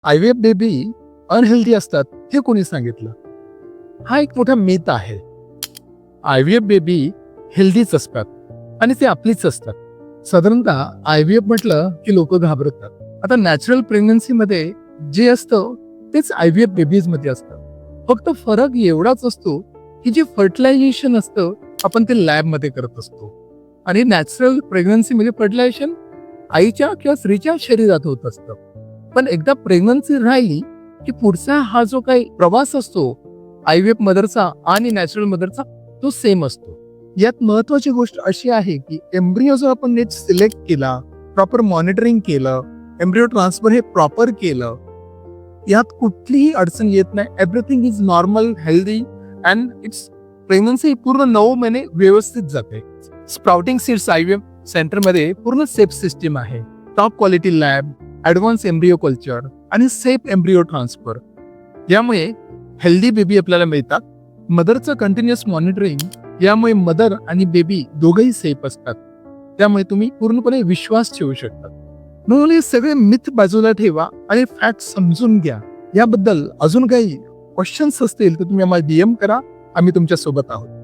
IVF baby unhealthy असतात हे कोणी सांगितलं? हा एक मोठा मिथ आहे. आयव्हीएफ बेबी हेल्दीच असतात आणि ते आपलीच असतात. साधारणतः आयव्हीएफ म्हटलं की लोक घाबरतात. आता नॅचरल प्रेग्नन्सीमध्ये जे असतं तेच आयव्हीएफ बेबीज मध्ये असतं. फक्त फरक एवढाच असतो की जे फर्टिलायझेशन असतं आपण ते लॅबमध्ये करत असतो आणि नॅचरल प्रेग्नन्सीमध्ये फर्टिलायझेशन आईच्या किंवा स्त्रीच्या शरीरात होत असतं. पण एकदा प्रेग्नन्सी राहिली की पुढचा हा जो काही प्रवास असतो आयव्हीएफ मदरचा आणि नॅचरल मदरचा तो सेम असतो. यात महत्वाची गोष्ट अशी आहे की एम्ब्रिओ जर आपण नीट सिलेक्ट केला, प्रॉपर मॉनिटरिंग केलं, एम्ब्रिओ ट्रान्सफर हे प्रॉपर केलं, यात कुठलीही अडचण येत नाही. Everything is normal, healthy and it's pregnancy पूर्ण 9 महिने व्यवस्थित जाते. स्प्राउटिंग सीड्स आयव्हीएफ सेंटरमध्ये पूर्ण सेफ सिस्टीम आहे. Top quality lab, advance embryo culture आणि सेफ एम्ब्रिओ ट्रान्सफर. यामुळे हेल्दी बेबी आपल्याला मिळतात. मदरचं कंटिन्युअस मॉनिटरिंग यामुळे मदर आणि बेबी दोघंही सेफ असतात. त्यामुळे तुम्ही पूर्णपणे विश्वास ठेवू शकता. म्हणून हे सगळे मिथ बाजूला ठेवा आणि फॅक्ट समजून घ्या. याबद्दल अजून काही क्वेश्चन्स असतील तर तुम्ही आम्हाला DM करा. आम्ही तुमच्या सोबत आहोत.